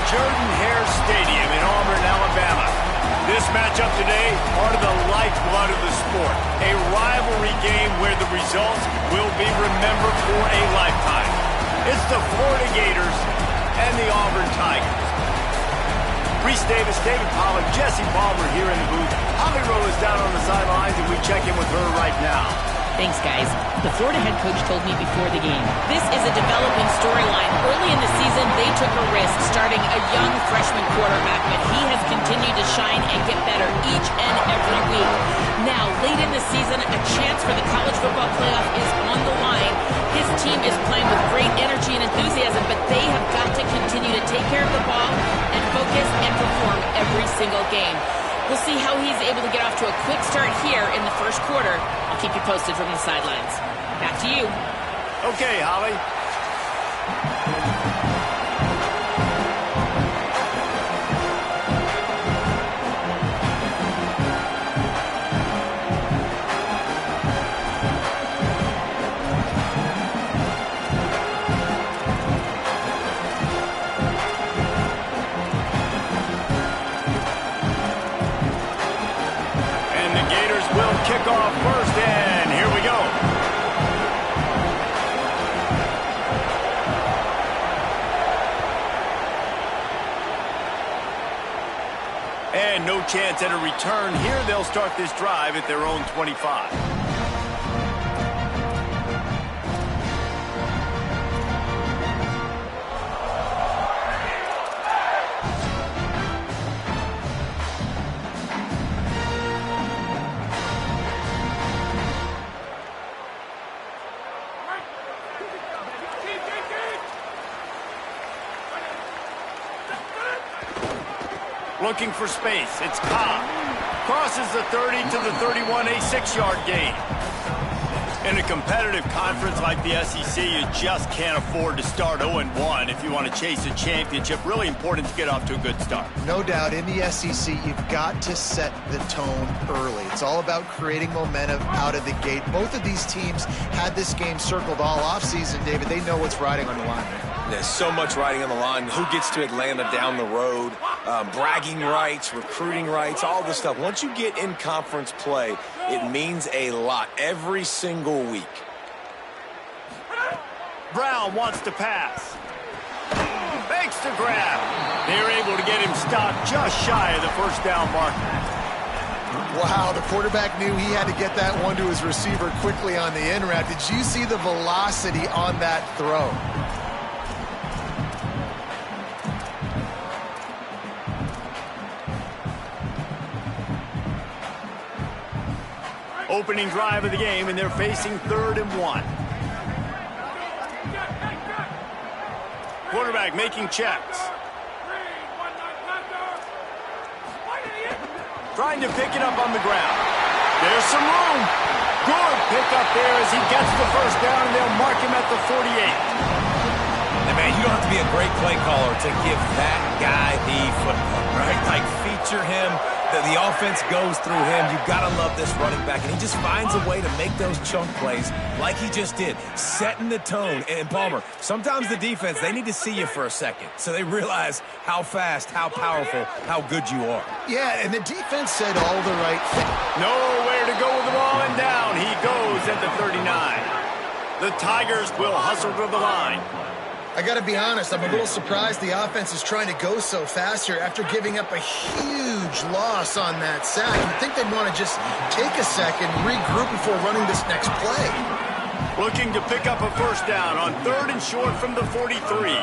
Jordan-Hare Stadium in Auburn, Alabama. This matchup today, part of the lifeblood of the sport. A rivalry game where the results will be remembered for a lifetime. It's the Florida Gators and the Auburn Tigers. Reese Davis, David Pollack, Jesse Palmer here in the booth. Holly Rowe is down on the sidelines, and we check in with her right now. Thanks, guys. The Florida head coach told me before the game, this is a developing storyline. Early in the season, they took a risk starting a young freshman quarterback, but he has continued to shine and get better each and every week. Now, late in the season, a chance for the college football playoff is on the line. His team is playing with great energy and enthusiasm, but they have got to continue to take care of the ball and focus and perform every single game. We'll see how he's able to get off to a quick start here in the first quarter. I'll keep you posted from the sidelines. Back to you. Okay, Holly. Kick off first, and here we go. And no chance at a return here. They'll start this drive at their own 25. Looking for space. It's Cobb. Crosses the 30 to the 31, a 6-yard gain. In a competitive conference like the SEC, you just can't afford to start 0-1 if you want to chase a championship. Really important to get off to a good start. No doubt, in the SEC, you've got to set the tone early. It's all about creating momentum out of the gate. Both of these teams had this game circled all offseason, David. They know what's riding on the line. There's so much riding on the line. Who gets to Atlanta down the road? Bragging rights, recruiting rights, all this stuff. Once you get in conference play, it means a lot every single week. Brown wants to pass. Makes the grab. They're able to get him stopped just shy of the first down marker. Wow, the quarterback knew he had to get that one to his receiver quickly on the in route. Did you see the velocity on that throw? Opening drive of the game, and they're facing 3rd and 1. Quarterback making checks. Trying to pick it up on the ground. There's some room. Good pick up there as he gets the first down, and they'll mark him at the 48. And man, you don't have to be a great play caller to give that guy the football, right? Like, feature him. The offense goes through him. You've got to love this running back. And he just finds a way to make those chunk plays like he just did, setting the tone. And Palmer, sometimes the defense, they need to see you for a second so they realize how fast, how powerful, how good you are. Yeah, and the defense said all the right things. Nowhere to go with the ball, and down he goes at the 39. The Tigers will hustle to the line. I got to be honest, I'm a little surprised the offense is trying to go so fast here after giving up a huge loss on that sack. You'd think they'd want to just take a second, regroup before running this next play. Looking to pick up a first down on 3rd and short from the 43.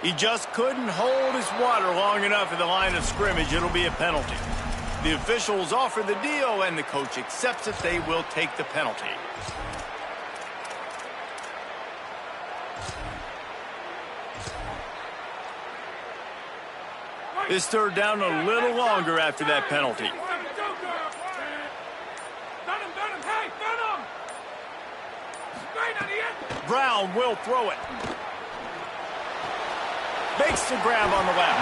He just couldn't hold his water long enough at the line of scrimmage. It'll be a penalty. The officials offer the deal, and the coach accepts it. They will take the penalty. This 3rd down a little longer after that penalty. Brown will throw it. Makes the grab on the left.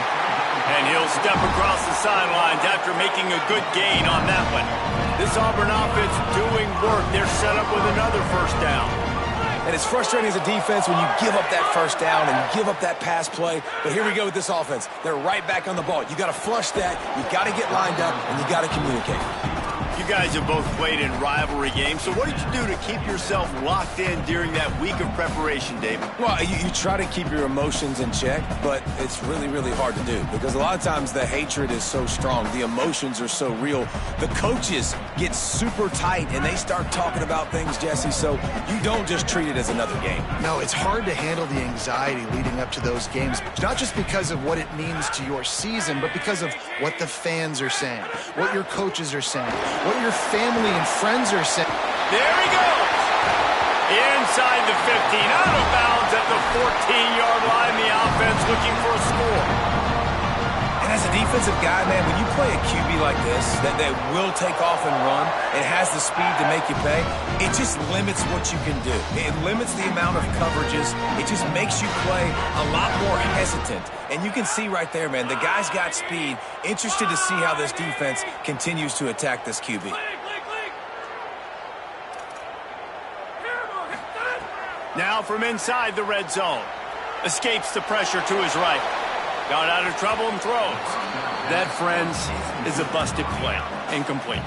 And he'll step across the sidelines after making a good gain on that one. This Auburn offense doing work. They're set up with another first down. And it's frustrating as a defense when you give up that first down and you give up that pass play. But here we go with this offense. They're right back on the ball. You got to flush that. You got to get lined up, and you got to communicate. You guys have both played in rivalry games, so what did you do to keep yourself locked in during that week of preparation, David? Well, you try to keep your emotions in check, but it's really, really hard to do because a lot of times the hatred is so strong. The emotions are so real. The coaches get super tight, and they start talking about things, Jesse, so you don't just treat it as another game. No, it's hard to handle the anxiety leading up to those games, not just because of what it means to your season, but because of what the fans are saying, what your coaches are saying, what your family and friends are saying. There he goes. Inside the 15, out of bounds at the 14-yard line. The offense looking for a score. And as a defensive guy, man, when you play a QB like this, that will take off and run, and has the speed to make you pay, it just limits what you can do. It limits the amount of coverages. It just makes you play a lot more hesitant. And you can see right there, man, the guy's got speed. Interested to see how this defense continues to attack this QB. Now from inside the red zone. Escapes the pressure to his right. Got out of trouble and throws. That, friends, is a busted play. Incomplete.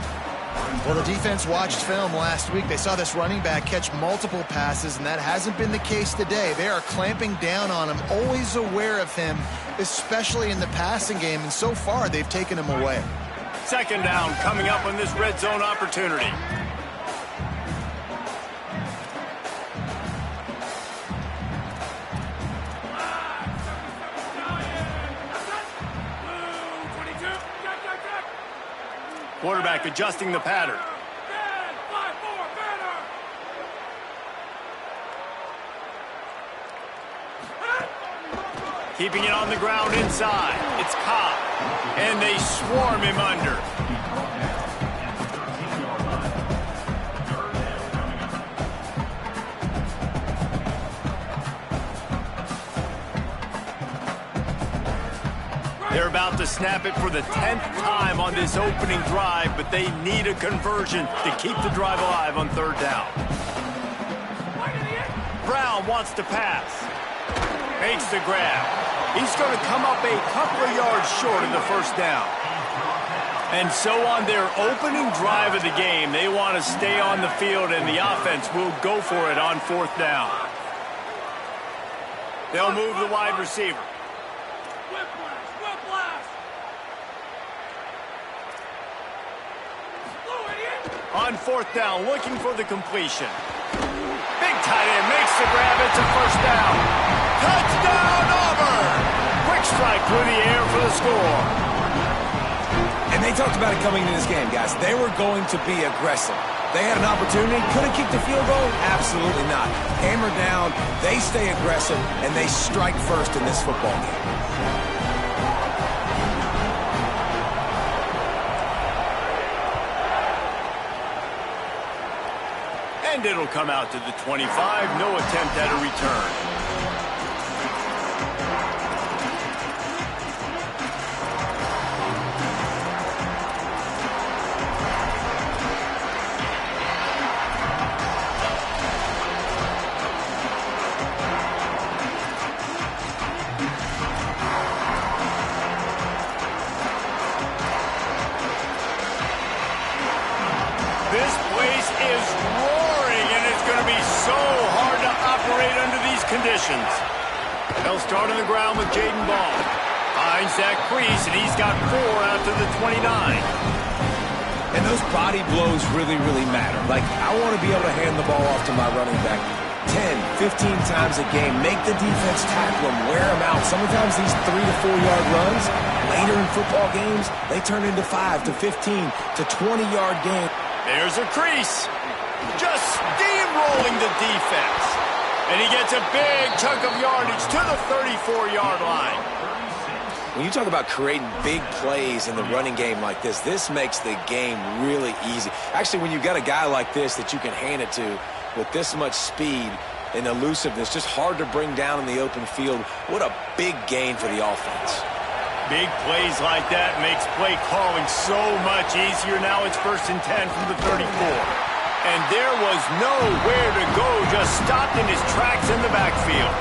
Well, the defense watched film last week. They saw this running back catch multiple passes, and that hasn't been the case today. They are clamping down on him, always aware of him, especially in the passing game, and so far they've taken him away. Second down coming up on this red zone opportunity. Quarterback adjusting the pattern. Keeping it on the ground inside. It's Cobb. And they swarm him under. They're about to snap it for the 10th time on this opening drive, but they need a conversion to keep the drive alive on third down. Brown wants to pass. Makes the grab. He's going to come up a couple of yards short of the first down. And so on their opening drive of the game, they want to stay on the field, and the offense will go for it on fourth down. They'll move the wide receiver. On fourth down, looking for the completion. Big tight end makes the grab. It's a first down. Touchdown, Auburn! Quick strike through the air for the score. And they talked about it coming into this game, guys. They were going to be aggressive. They had an opportunity. Could have kicked the field goal? Absolutely not. Hammer down. They stay aggressive, and they strike first in this football game. And it'll come out to the 25. No attempt at a return. This place is roaring, and it's going to be so hard to operate under these conditions. They'll start on the ground with Jaden Ball. Finds that crease, and he's got 4 out to the 29. And those body blows really, really matter. Like, I want to be able to hand the ball off to my running back 10, 15 times a game. Make the defense tackle them, wear them out. Sometimes these 3 to 4 yard runs, later in football games, they turn into 5 to 15 to 20-yard games. There's a crease. Just steamrolling the defense. And he gets a big chunk of yardage to the 34-yard line. When you talk about creating big plays in the running game like this makes the game really easy. Actually, when you've got a guy like this that you can hand it to with this much speed, and elusiveness. Just hard to bring down in the open field. What a big gain for the offense. Big plays like that makes play calling so much easier. Now it's 1st and 10 from the 34. And there was nowhere to go, just stopped in his tracks in the backfield.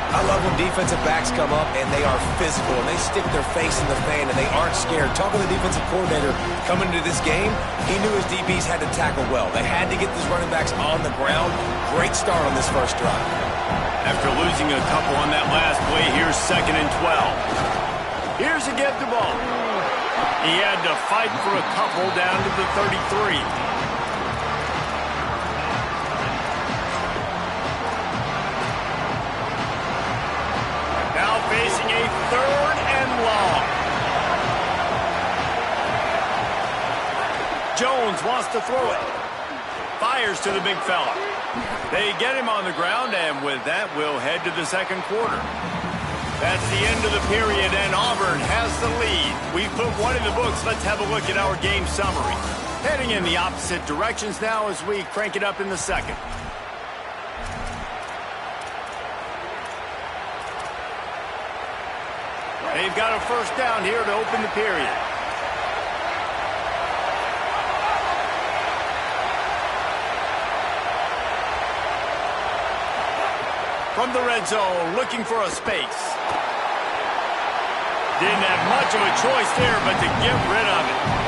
I love when defensive backs come up and they are physical and they stick their face in the fan and they aren't scared. Talking to the defensive coordinator coming into this game, he knew his DBs had to tackle well. They had to get these running backs on the ground. Great start on this first drive. After losing a couple on that last play, here's 2nd and 12. Here's a give the ball. He had to fight for a couple down to the 33. Facing a 3rd and long. Jones wants to throw it. Fires to the big fella. They get him on the ground, and with that, we'll head to the 2nd quarter. That's the end of the period, and Auburn has the lead. We've put one in the books. Let's have a look at our game summary. Heading in the opposite directions now as we crank it up in the 2nd. They've got a 1st down here to open the period. From the red zone, looking for a space. Didn't have much of a choice there, but to get rid of it.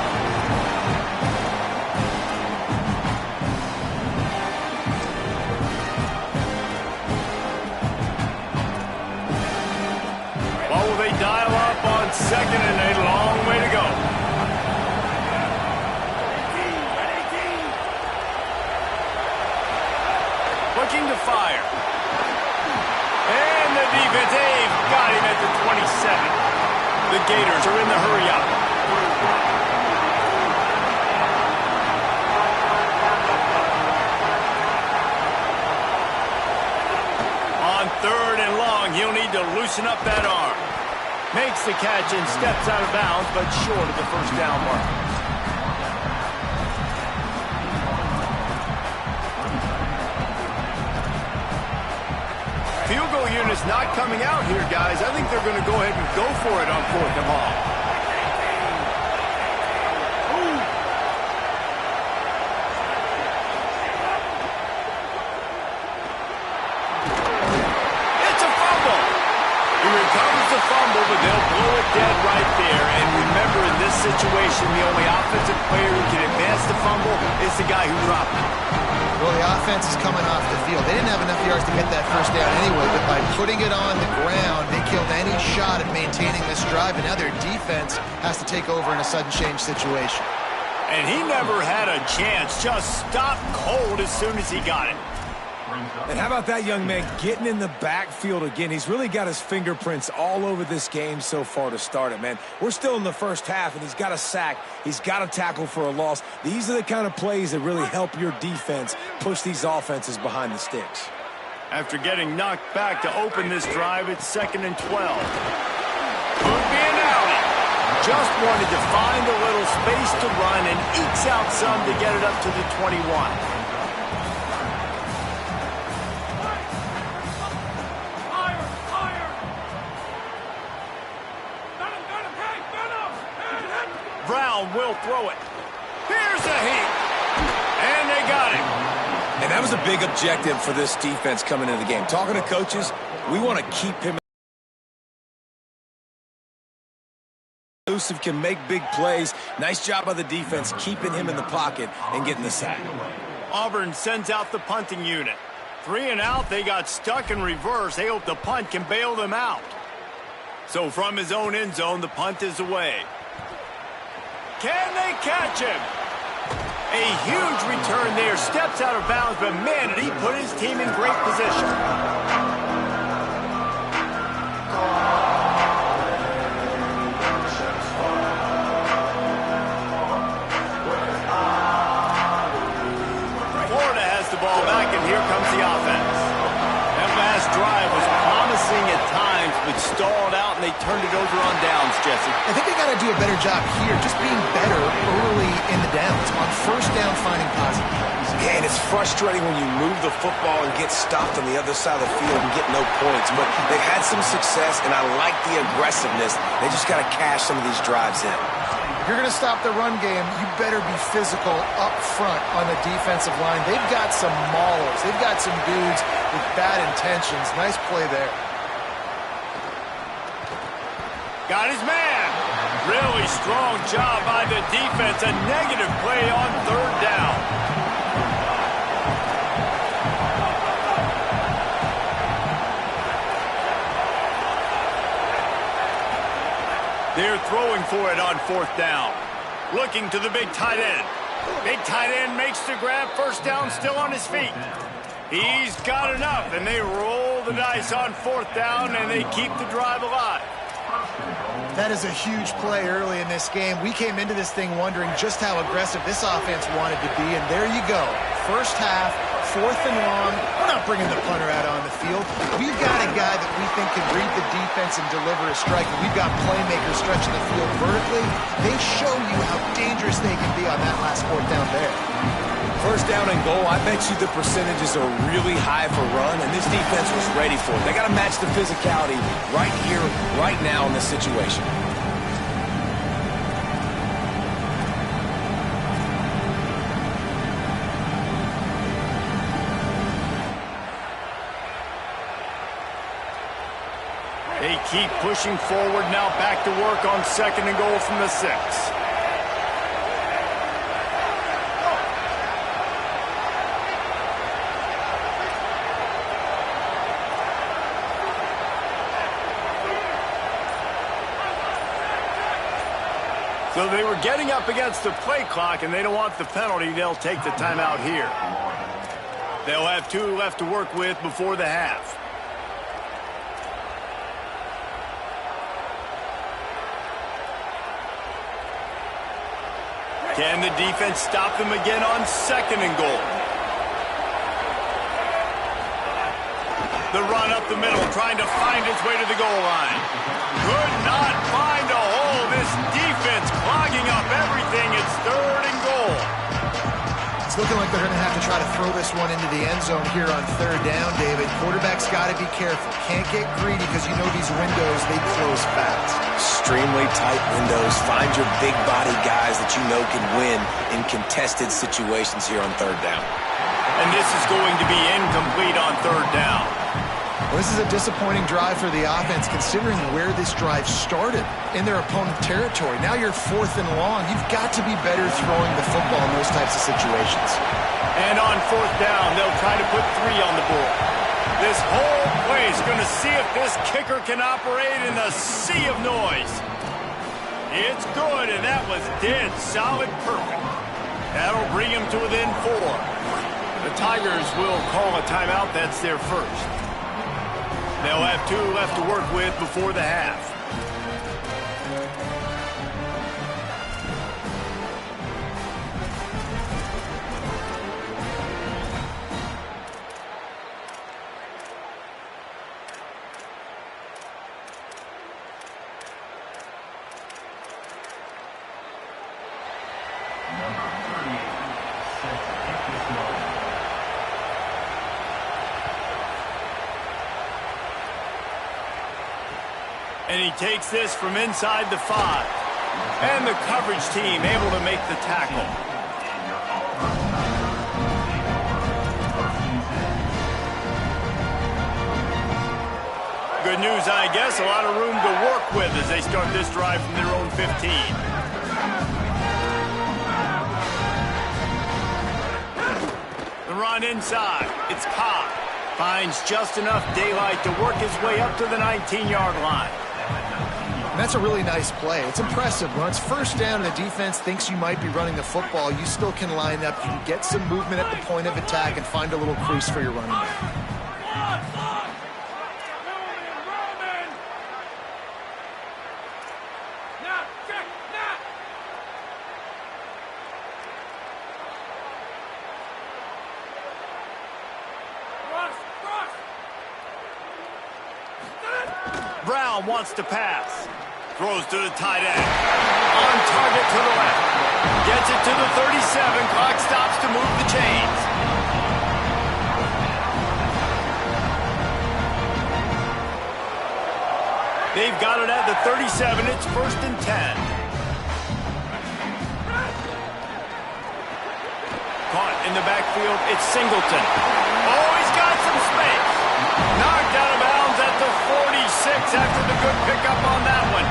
They dial up on 2nd and a long way to go. Looking to fire. And the defense, they've got him at the 27. The Gators are in the hurry up. On 3rd and long, he'll need to loosen up that arm. Makes the catch and steps out of bounds, but short of the 1st down mark. Field goal unit's not coming out here, guys. I think they're going to go ahead and go for it on 4th and long. Fumble, but they'll blow it dead right there. And remember, in this situation, the only offensive player who can advance the fumble is the guy who dropped it. Well, the offense is coming off the field. They didn't have enough yards to get that 1st down anyway, but by putting it on the ground, they killed any shot at maintaining this drive, and now their defense has to take over in a sudden change situation. And he never had a chance. Just stopped cold as soon as he got it. And how about that young man getting in the backfield again? He's really got his fingerprints all over this game so far to start it, man. We're still in the 1st half, and he's got a sack. He's got a tackle for a loss. These are the kind of plays that really help your defense push these offenses behind the sticks. After getting knocked back to open this drive, it's 2nd and 12. Could be an outie. Just wanted to find a little space to run and ekes out some to get it up to the 21. Brown will throw it. Here's a heat. And they got him. And that was a big objective for this defense coming into the game. Talking to coaches, we want to keep him elusive, can make big plays. Nice job by the defense keeping him in the pocket and getting the sack. Auburn sends out the punting unit. 3 and out, they got stuck in reverse. They hope the punt can bail them out. So from his own end zone, the punt is away. Can they catch him? A huge return there. Steps out of bounds, but man, did he put his team in great position. Florida has the ball back, and here comes the offense. That last drive was promising at times, but stalled out and they turned it over on downs, Jesse. I think they got to do a better job here, just being better early in the downs, on first down finding positive plays. Yeah, and it's frustrating when you move the football and get stopped on the other side of the field and get no points. But they've had some success, and I like the aggressiveness. They just got to cash some of these drives in. If you're going to stop the run game, you better be physical up front on the defensive line. They've got some maulers. They've got some dudes with bad intentions. Nice play there. Got his man. Really strong job by the defense. A negative play on third down. They're throwing for it on fourth down. Looking to the big tight end. Big tight end makes the grab. First down, still on his feet. He's got enough, and they roll the dice on fourth down, and they keep the drive alive. That is a huge play early in this game. We came into this thing wondering just how aggressive this offense wanted to be, and there you go. First half, fourth and long. We're not bringing the punter out on the field. We've got a guy that we think can read the defense and deliver a strike. And we've got playmakers stretching the field vertically. They show you how dangerous they can be on that last fourth down there. First down and goal, I bet you the percentages are really high for run, and this defense was ready for it. They got to match the physicality right here, right now in this situation. They keep pushing forward now, back to work on second and goal from the 6. So they were getting up against the play clock, and they don't want the penalty. They'll take the timeout here. They'll have 2 left to work with before the half. Can the defense stop them again on second and goal? The run up the middle, trying to find its way to the goal line. Could not find a hole. This defense clogging up everything. It's third and goal. It's looking like they're going to have to try to throw this one into the end zone here on third down, David. Quarterback's got to be careful. Can't get greedy because you know these windows, they close fast. Extremely tight windows. Find your big body guys that you know can win in contested situations here on third down. And this is going to be incomplete on third down. Well, this is a disappointing drive for the offense considering where this drive started in their opponent territory. Now you're fourth and long. You've got to be better throwing the football in those types of situations. And on fourth down, they'll try to put 3 on the board. This whole play is going to see if this kicker can operate in a sea of noise. It's good, and that was dead solid perfect. That'll bring him to within 4. The Tigers will call a timeout. That's their first. They'll have 2 left to work with before the half. And he takes this from inside the 5. And the coverage team able to make the tackle. Good news, I guess. A lot of room to work with as they start this drive from their own 15. The run inside. It's Cobb. Finds just enough daylight to work his way up to the 19-yard line. That's a really nice play. It's impressive. When it's first down and the defense thinks you might be running the football, you still can line up. You can get some movement at the point of attack and find a little crease for your running back. Brown Brown wants to pass. Throws to the tight end. On target to the left. Gets it to the 37. Clock stops to move the chains. They've got it at the 37. It's 1st and 10. Caught in the backfield. It's Singleton. Oh, he's got some space. Knocked out of bounds at the 46 after the good pickup on that one.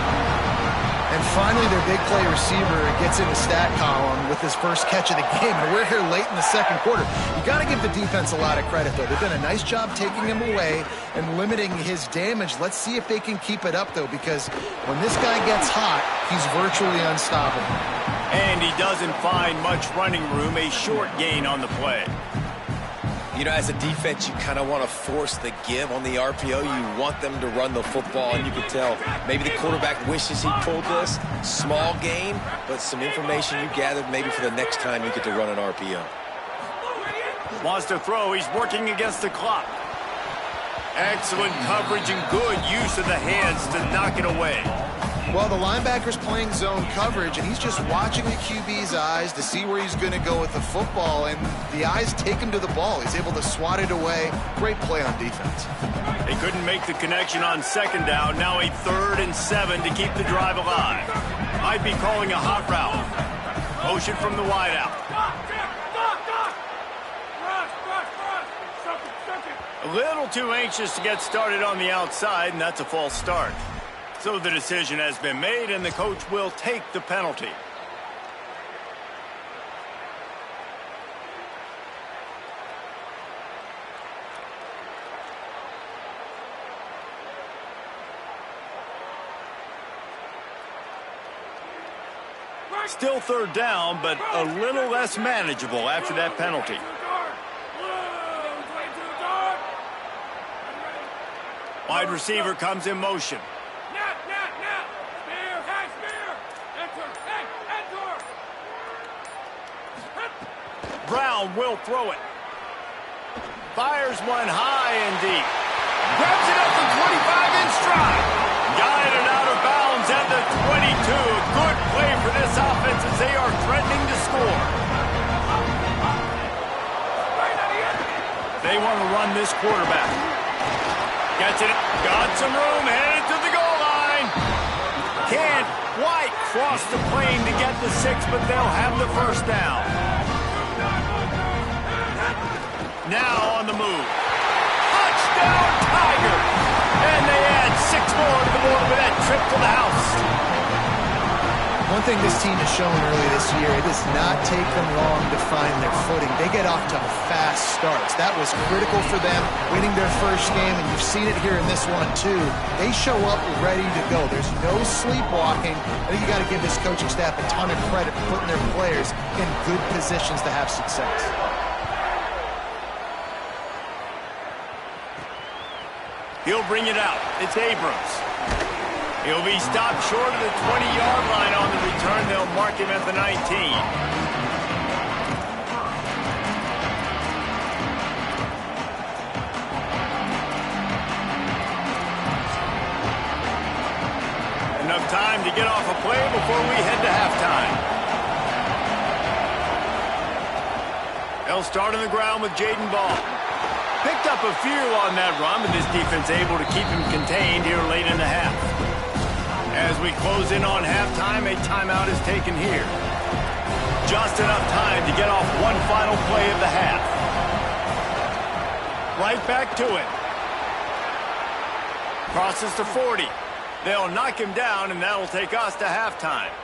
And finally, their big play receiver gets in the stat column with his first catch of the game. And we're here late in the second quarter. You got to give the defense a lot of credit, though. They've done a nice job taking him away and limiting his damage. Let's see if they can keep it up, though, because when this guy gets hot, he's virtually unstoppable. And he doesn't find much running room, a short gain on the play. You know, as a defense, you kind of want to force the give on the RPO. You want them to run the football, and you can tell maybe the quarterback wishes he pulled this. Small gain, but some information you gathered maybe for the next time you get to run an RPO. Wants to throw. He's working against the clock. Excellent coverage and good use of the hands to knock it away. Well, the linebacker's playing zone coverage, and he's just watching the QB's eyes to see where he's going to go with the football, and the eyes take him to the ball. He's able to swat it away. Great play on defense. They couldn't make the connection on 2nd down. Now a 3rd and 7 to keep the drive alive. Might be calling a hot route. Motion from the wideout. A little too anxious to get started on the outside, and that's a false start. So the decision has been made, and the coach will take the penalty. Still 3rd down, but a little less manageable after that penalty. Wide receiver comes in motion. Brown will throw it. Fires one high and deep. Grabs it up from 25 in stride. Guided out of bounds at the 22. Good play for this offense as they are threatening to score. They want to run this quarterback. Gets it. Got some room. Headed to the goal line. Can't quite cross the plane to get the 6, but they'll have the 1st down. Now on the move. Touchdown, Tigers! And they add 6 more to the board with that trip to the house. One thing this team has shown early this year, it does not take them long to find their footing. They get off to fast starts. That was critical for them, winning their first game, and you've seen it here in this one too. They show up ready to go. There's no sleepwalking. I think you got to give this coaching staff a ton of credit for putting their players in good positions to have success. He'll bring it out. It's Abrams. He'll be stopped short of the 20-yard line on the return. They'll mark him at the 19. Enough time to get off a play before we head to halftime. They'll start on the ground with Jaden Ball. Picked up a few on that run, but this defense able to keep him contained here late in the half. As we close in on halftime, a timeout is taken here. Just enough time to get off one final play of the half. Right back to it. Crosses to 40. They'll knock him down, and that'll take us to halftime.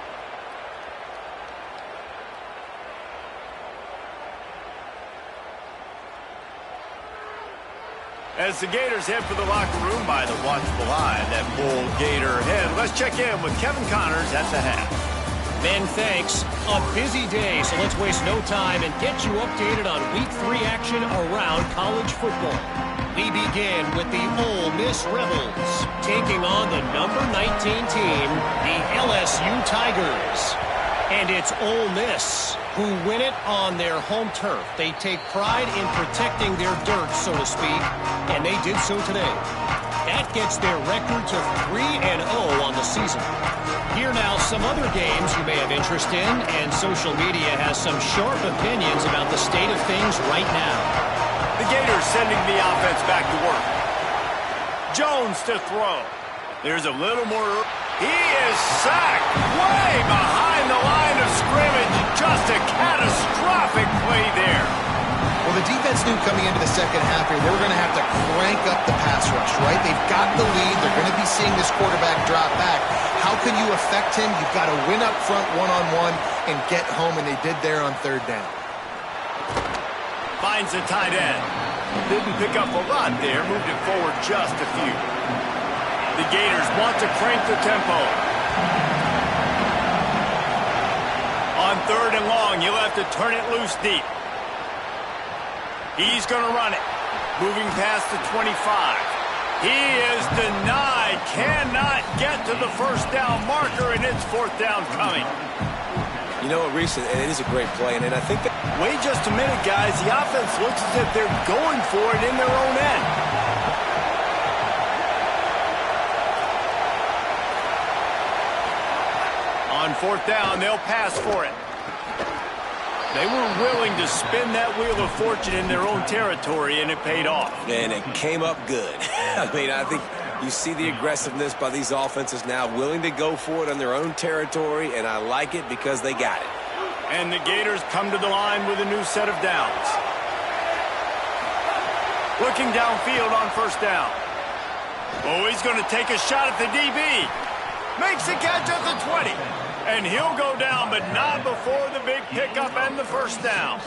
As the Gators head for the locker room by the watchful eye, that bull Gator head. Let's check in with Kevin Connors at the half. Men, thanks. A busy day, so let's waste no time and get you updated on Week 3 action around college football. We begin with the Ole Miss Rebels taking on the number 19 team, the LSU Tigers. And it's Ole Miss who win it on their home turf. They take pride in protecting their dirt, so to speak, and they did so today. That gets their record to 3-0 on the season. Here now, some other games you may have interest in, and social media has some sharp opinions about the state of things right now. The Gators sending the offense back to work. Jones to throw. There's a little more. He is sacked way behind the line of scrimmage. Just a catastrophic play there. Well, the defense knew coming into the second half here they were going to have to crank up the pass rush, right? They've got the lead. They're going to be seeing this quarterback drop back. How can you affect him? You've got to win up front one-on-one and get home, and they did there on third down. Finds the tight end. Didn't pick up a lot there. Moved it forward just a few. The Gators want to crank the tempo. On third and long, you'll have to turn it loose deep. He's going to run it. Moving past the 25. He is denied. Cannot get to the first down marker, and it's fourth down coming. You know what, Reese, it is a great play, and I think that... Wait just a minute, guys. The offense looks as if they're going for it in their own end. On fourth down, they'll pass for it. They were willing to spin that wheel of fortune in their own territory, and it paid off. And it came up good. I mean, I think you see the aggressiveness by these offenses now, willing to go for it on their own territory, and I like it because they got it. And the Gators come to the line with a new set of downs. Looking downfield on first down. Oh, he's going to take a shot at the DB. Makes the catch at the 20. And he'll go down, but not before the big pickup and the first down.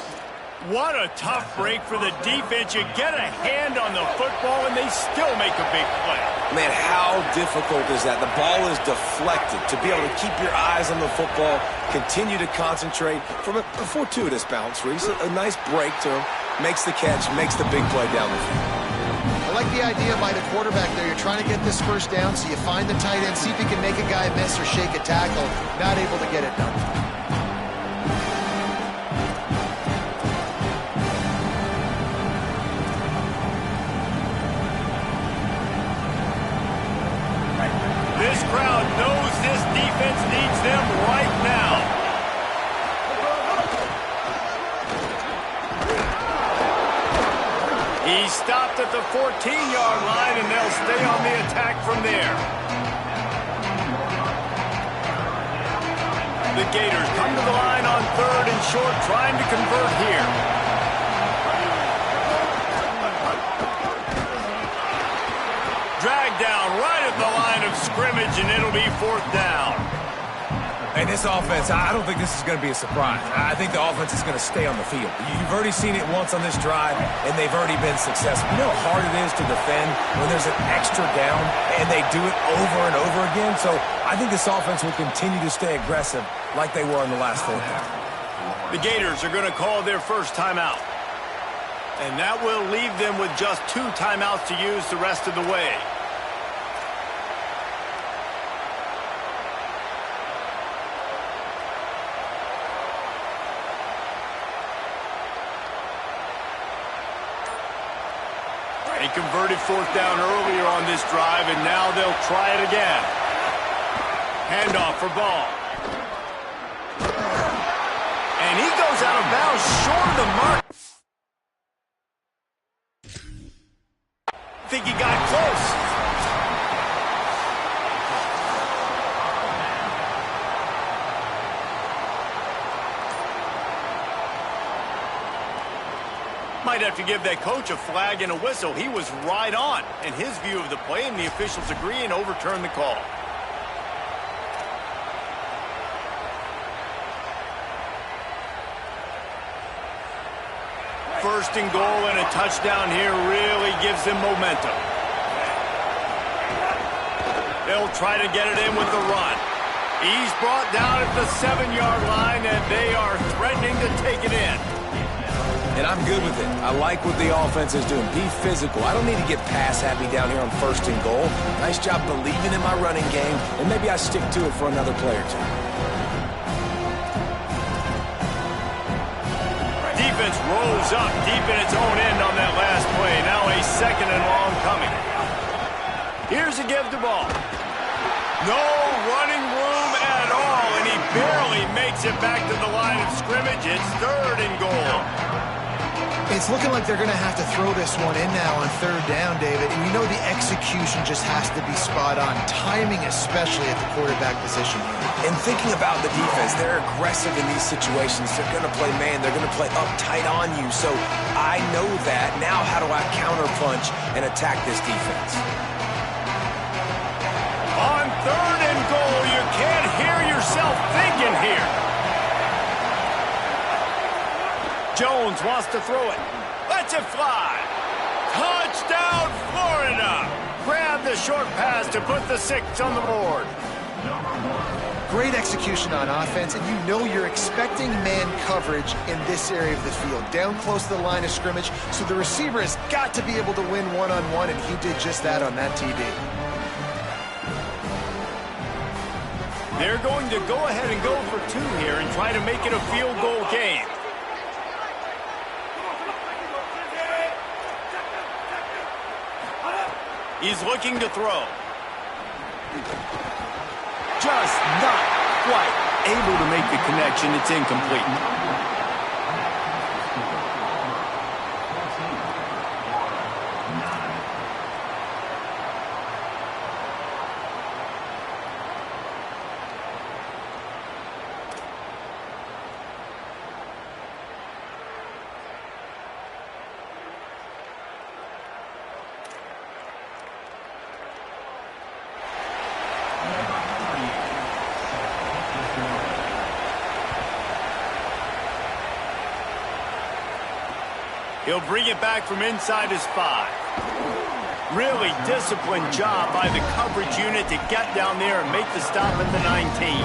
What a tough break for the defense. You get a hand on the football, and they still make a big play. Man, how difficult is that? The ball is deflected. To be able to keep your eyes on the football, continue to concentrate from a fortuitous bounce, Reese. A nice break to him. Makes the catch, makes the big play down the field. I like the idea by the quarterback there. You're trying to get this first down, so you find the tight end, see if you can make a guy miss or shake a tackle. Not able to get it done. This crowd knows this defense needs them right now. He stopped at the 14-yard line, and they'll stay on the attack from there. The Gators come to the line on third and short, trying to convert here. Dragged down right at the line of scrimmage, and it'll be fourth down. And this offense, I don't think this is going to be a surprise. I think the offense is going to stay on the field. You've already seen it once on this drive, and they've already been successful. You know how hard it is to defend when there's an extra down, and they do it over and over again? So I think this offense will continue to stay aggressive like they were in the last fourth down. The Gators are going to call their first timeout. And that will leave them with just 2 timeouts to use the rest of the way. They converted fourth down earlier on this drive, and now they'll try it again. Handoff for Ball. And he goes out of bounds short of the mark. I think he got close. Might have to give that coach a flag and a whistle. He was right on in his view of the play, and the officials agree and overturn the call. First and goal and a touchdown here really gives them momentum. They'll try to get it in with the run. He's brought down at the 7-yard line, and they are threatening to take it in. And I'm good with it. I like what the offense is doing. Be physical. I don't need to get pass happy down here on first and goal. Nice job believing in my running game, and maybe I stick to it for another play or two. Defense rolls up deep in its own end on that last play. Now a second and long coming. Here's a give the ball. No running room at all, and he barely makes it back to the line of scrimmage. It's 3rd and goal. It's looking like they're going to have to throw this one in now on 3rd down, David. And you know the execution just has to be spot on. Timing especially at the quarterback position. And thinking about the defense, they're aggressive in these situations. They're going to play man. They're going to play up tight on you. So I know that. Now how do I counterpunch and attack this defense? On 3rd and goal, you can't hear yourself thinking here. Jones wants to throw it. Lets it fly. Touchdown, Florida. Grab the short pass to put the 6 on the board. Great execution on offense, and you know you're expecting man coverage in this area of the field, down close to the line of scrimmage, so the receiver has got to be able to win one-on-one, and he did just that on that TD. They're going to go ahead and go for 2 here and try to make it a field goal game. He's looking to throw. Just not quite able to make the connection. It's incomplete. He'll bring it back from inside his 5. Really disciplined job by the coverage unit to get down there and make the stop at the 19.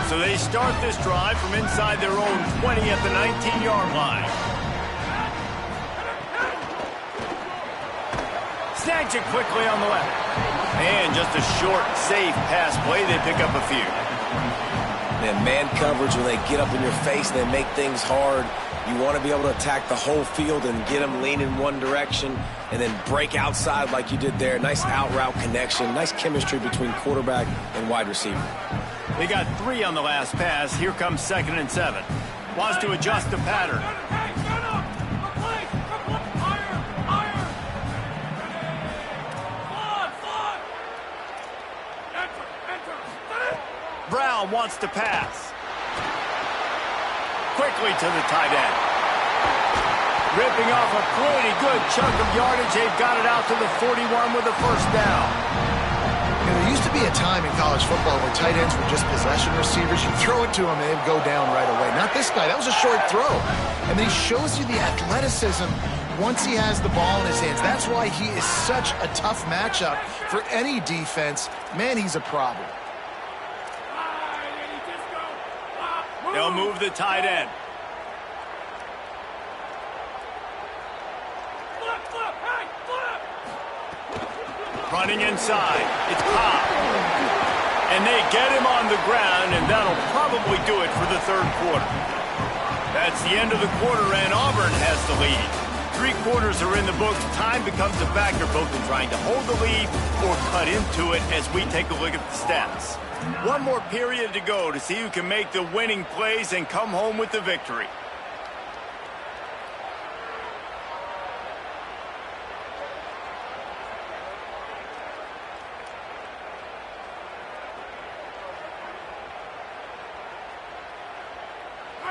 So they start this drive from inside their own 20 at the 19-yard line. Snags it quickly on the left. And just a short, safe pass play. They pick up a few. Man coverage, when they get up in your face, they make things hard. You want to be able to attack the whole field and get them lean in one direction and then break outside like you did there. Nice out-route connection. Nice chemistry between quarterback and wide receiver. They got 3 on the last pass. Here comes 2nd and 7. Wants to adjust the pattern. Brown wants to pass. Quickly to the tight end. Ripping off a pretty good chunk of yardage. They've got it out to the 41 with a 1st down. You know, there used to be a time in college football where tight ends were just possession receivers. You throw it to them and they'd go down right away. Not this guy. That was a short throw. And then he shows you the athleticism once he has the ball in his hands. That's why he is such a tough matchup for any defense. Man, he's a problem. They'll move the tight end. Running inside. It's Cobb. And they get him on the ground, and that'll probably do it for the 3rd quarter. That's the end of the quarter, and Auburn has the lead. 3 quarters are in the books. Time becomes a factor both in trying to hold the lead or cut into it as we take a look at the stats. 1 more period to go to see who can make the winning plays and come home with the victory.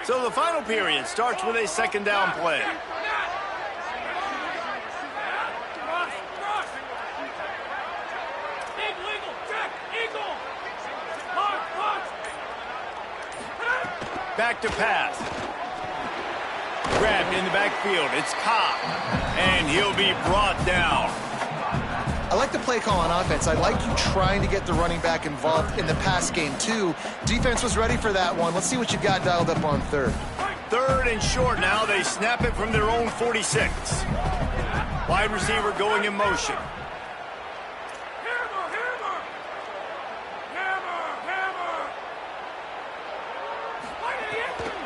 So the final period starts with a 2nd down play. Back to pass. Grabbed in the backfield. It's Cobb. And he'll be brought down. I like the play call on offense. I like you trying to get the running back involved in the pass game, too. Defense was ready for that one. Let's see what you got dialed up on 3rd. 3rd and short now. They snap it from their own 46. Wide receiver going in motion.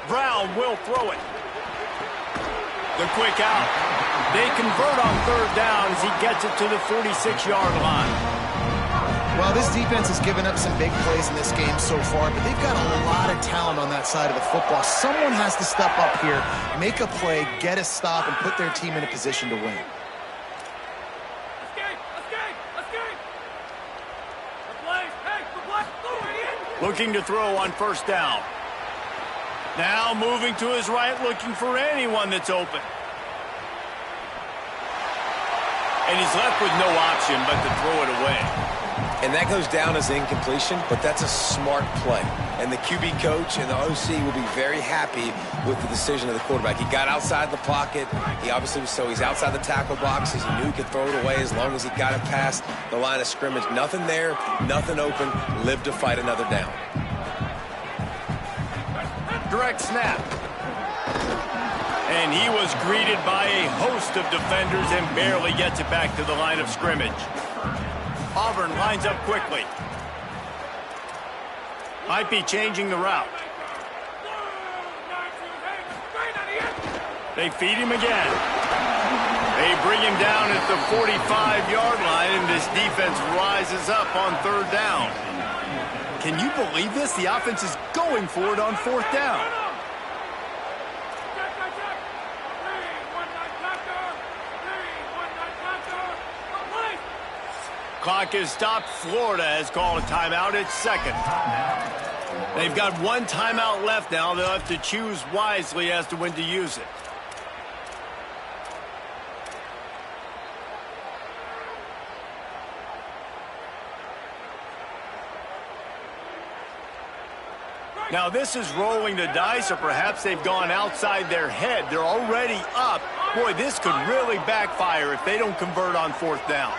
Brown will throw it. The quick out. They convert on third down as he gets it to the 46-yard line. Well, this defense has given up some big plays in this game so far, but they've got a lot of talent on that side of the football. Someone has to step up here, make a play, get a stop, and put their team in a position to win. Looking to throw on first down. Now moving to his right, looking for anyone that's open. And he's left with no option but to throw it away. And that goes down as incompletion, but that's a smart play. And the QB coach and the OC will be very happy with the decision of the quarterback. He got outside the pocket. He obviously was he's outside the tackle boxes. He knew he could throw it away as long as he got it past the line of scrimmage. Nothing there, nothing open. Live to fight another down. Direct snap. And he was greeted by a host of defenders and barely gets it back to the line of scrimmage. Auburn lines up quickly. Might be changing the route. They feed him again. They bring him down at the 45-yard line, and this defense rises up on third down. Can you believe this? The offense is going for it on fourth down. Clock is stopped. Florida has called a timeout at second. They've got one timeout left now. They'll have to choose wisely as to when to use it. Now this is rolling the dice, or perhaps they've gone outside their head. They're already up. Boy, this could really backfire if they don't convert on fourth down.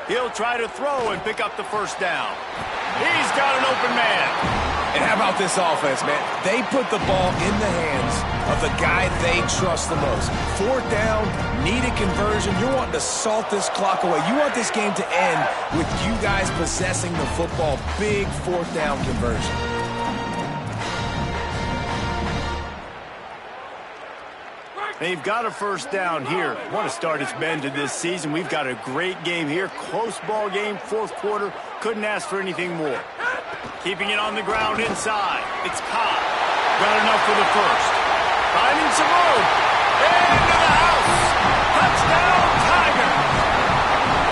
He'll try to throw and pick up the first down. He's got an open man. And how about this offense, man? They put the ball in the hands of the guy they trust the most. Fourth down, needed conversion. You're wanting to salt this clock away. You want this game to end with you guys possessing the football. Big fourth down conversion. They've got a first down here. What a start it's been to this season. We've got a great game here. Close ball game, fourth quarter. Couldn't ask for anything more. Keeping it on the ground inside. It's Cobb. Got enough for the first. Finding some room. Into the house. Touchdown, Tigers.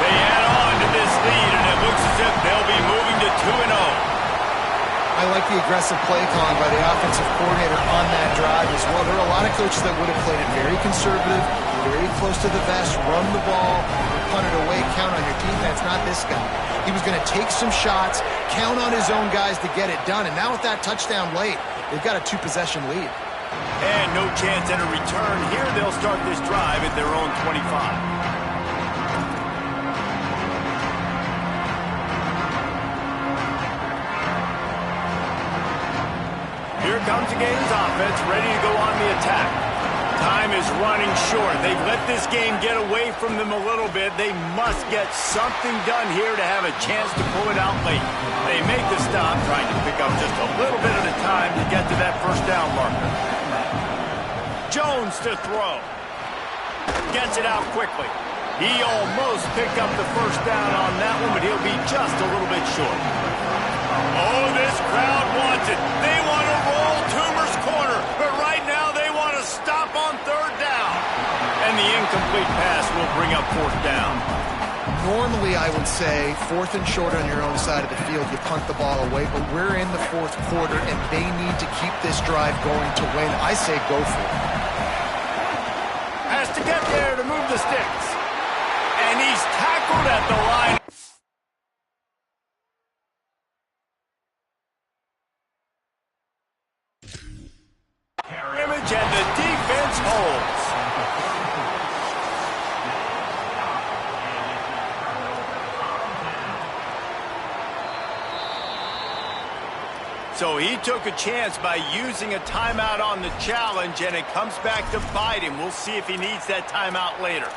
They add on to this lead, and it looks as if they'll be moving to 2-0. I like the aggressive play calling by the offensive coordinator on that drive as well. There are a lot of coaches that would have played it very conservative, very close to the vest, run the ball, punt it away, count on your defense, not this guy. He was going to take some shots, count on his own guys to get it done, and now with that touchdown late, they've got a two-possession lead. And no chance at a return. Here they'll start this drive at their own 25. Here comes the Gators offense, ready to go on the attack. Time is running short. They've let this game get away from them a little bit. They must get something done here to have a chance to pull it out late. They make the stop, trying to pick up just a little bit at a time to get to that first down marker. Jones to throw. Gets it out quickly. He almost picked up the first down on that one, but he'll be just a little bit short. Oh, this crowd wants it. They want to roll Toomer's corner, but right now they want to stop on third down. And the incomplete pass will bring up fourth down. Normally, I would say fourth and short on your own side of the field, you punt the ball away, but we're in the fourth quarter, and they need to keep this drive going to win. I say go for it. Has to get there to move the sticks. And he's tackled at the line. And the defense holds. So he took a chance by using a timeout on the challenge, and it comes back to bite him. We'll see if he needs that timeout later.